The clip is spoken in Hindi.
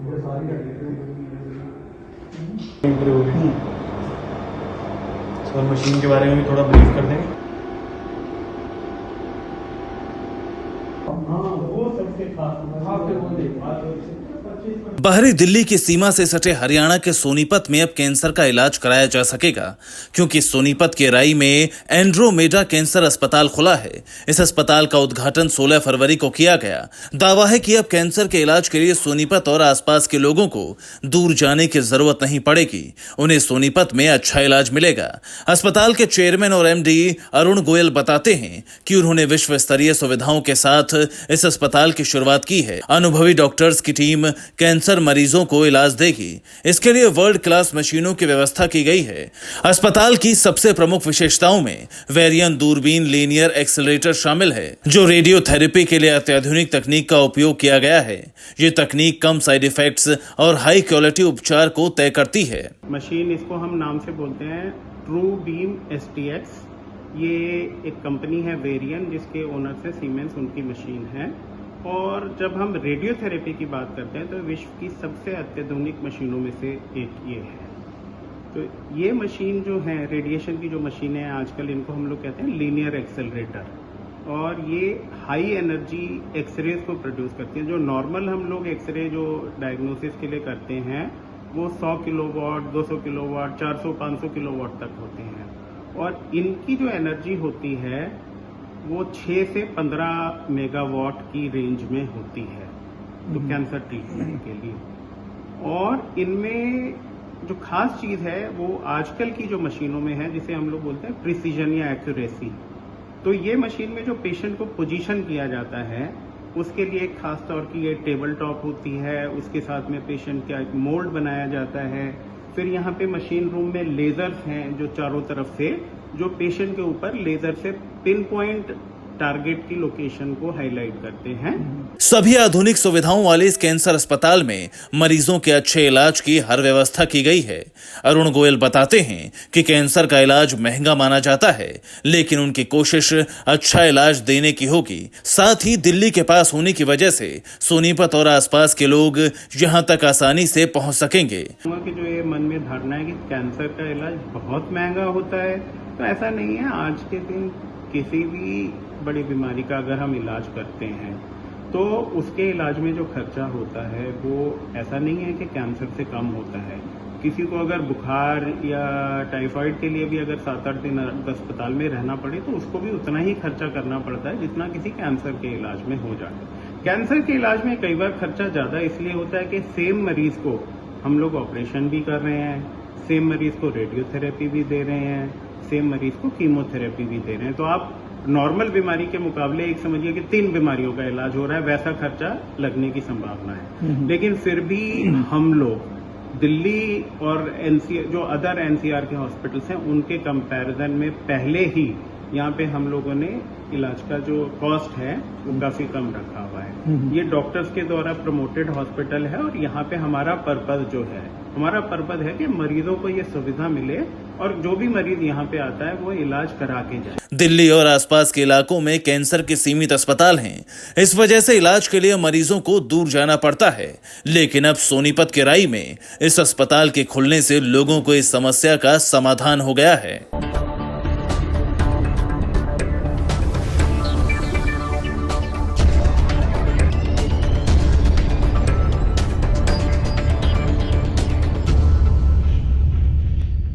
सर मशीन के बारे में भी थोड़ा ब्रीफ कर देंगे। बाहरी दिल्ली की सीमा से सटे हरियाणा के सोनीपत में अब कैंसर का इलाज कराया जा सकेगा, क्योंकि सोनीपत के राई में एंड्रोमेडा कैंसर अस्पताल खुला है। इस अस्पताल का उद्घाटन 16 फरवरी को किया गया। दावा है कि अब कैंसर के इलाज के लिए सोनीपत और आसपास के लोगों को दूर जाने की जरूरत नहीं पड़ेगी, उन्हें सोनीपत में अच्छा इलाज मिलेगा। अस्पताल के चेयरमैन और MD अरुण गोयल बताते हैं कि उन्होंने विश्व स्तरीय सुविधाओं के साथ इस अस्पताल की शुरुआत की है। अनुभवी डॉक्टर्स की टीम कैंसर मरीजों को इलाज देगी। इसके लिए वर्ल्ड क्लास मशीनों की व्यवस्था की गई है। अस्पताल की सबसे प्रमुख विशेषताओं में वेरियन दूरबीन लीनियर एक्सेलरेटर शामिल है, जो रेडियोथेरेपी के लिए अत्याधुनिक तकनीक का उपयोग किया गया है। ये तकनीक कम साइड इफेक्ट्स और हाई क्वालिटी उपचार को तय करती है। मशीन, इसको हम नाम से बोलते हैं ट्रू बीम STX। ये एक कंपनी है वेरियन, जिसके ओनर से सीमेंस उनकी मशीन है। और जब हम रेडियोथेरेपी की बात करते हैं तो विश्व की सबसे अत्याधुनिक मशीनों में से एक ये है। तो ये मशीन जो है, रेडिएशन की जो मशीनें हैं आजकल, इनको हम लोग कहते हैं लीनियर एक्सेलरेटर। और ये हाई एनर्जी एक्सरेज को प्रोड्यूस करती हैं। जो नॉर्मल हम लोग एक्सरे जो डायग्नोसिस के लिए करते हैं वो 100 किलोवाट, 200 किलोवाट, 400, 500 किलोवाट तक होते हैं। और इनकी जो एनर्जी होती है वो 6 से 15 मेगावाट की रेंज में होती है, तो कैंसर ट्रीटमेंट के लिए। और इनमें जो खास चीज है वो आजकल की जो मशीनों में है, जिसे हम लोग बोलते हैं प्रिसीजन या एक्यूरेसी। तो ये मशीन में जो पेशेंट को पोजीशन किया जाता है उसके लिए एक खास तौर की ये टेबल टॉप होती है। उसके साथ में पेशेंट का एक मोल्ड बनाया जाता है। फिर यहाँ पे मशीन रूम में लेजर्स हैं जो चारों तरफ से, जो पेशेंट के ऊपर लेजर से पिन पॉइंट टारगेट की लोकेशन को हाईलाइट करते हैं। सभी आधुनिक सुविधाओं वाले इस कैंसर अस्पताल में मरीजों के अच्छे इलाज की हर व्यवस्था की गई है। अरुण गोयल बताते हैं कि कैंसर का इलाज महंगा माना जाता है, लेकिन उनकी कोशिश अच्छा इलाज देने की होगी। साथ ही दिल्ली के पास होने की वजह से सोनीपत और आसपास के लोग यहां तक आसानी से पहुंच सकेंगे। कि जो ये मन में धारणा है कि कैंसर का इलाज बहुत महंगा होता है, तो ऐसा नहीं है। आज के दिन किसी भी बड़ी बीमारी का अगर हम इलाज करते हैं तो उसके इलाज में जो खर्चा होता है वो ऐसा नहीं है कि कैंसर से कम होता है। किसी को अगर बुखार या टाइफाइड के लिए भी अगर 7-8 दिन अस्पताल में रहना पड़े तो उसको भी उतना ही खर्चा करना पड़ता है जितना किसी कैंसर के इलाज में हो जाए। कैंसर के इलाज में कई बार खर्चा ज्यादा इसलिए होता है कि सेम मरीज को हम लोग ऑपरेशन भी कर रहे हैं, सेम मरीज को रेडियोथेरेपी भी दे रहे हैं, सेम मरीज को कीमोथेरेपी भी दे रहे हैं। तो आप नॉर्मल बीमारी के मुकाबले एक समझिए कि 3 बीमारियों का इलाज हो रहा है, वैसा खर्चा लगने की संभावना है। लेकिन फिर भी हम लोग दिल्ली और जो अदर NCR के हॉस्पिटल्स हैं उनके कंपैरिजन में पहले ही यहाँ पे हम लोगों ने इलाज का जो कॉस्ट है वो काफी कम रखा हुआ है। ये डॉक्टर्स के द्वारा प्रमोटेड हॉस्पिटल है और यहाँ पे हमारा पर्पज है कि मरीजों को ये सुविधा मिले और जो भी मरीज यहाँ पे आता है वो इलाज करा के जाए। दिल्ली और आसपास के इलाकों में कैंसर के सीमित अस्पताल हैं। इस वजह से इलाज के लिए मरीजों को दूर जाना पड़ता है। लेकिन अब सोनीपत के राई में इस अस्पताल के खुलने से लोगों को इस समस्या का समाधान हो गया है।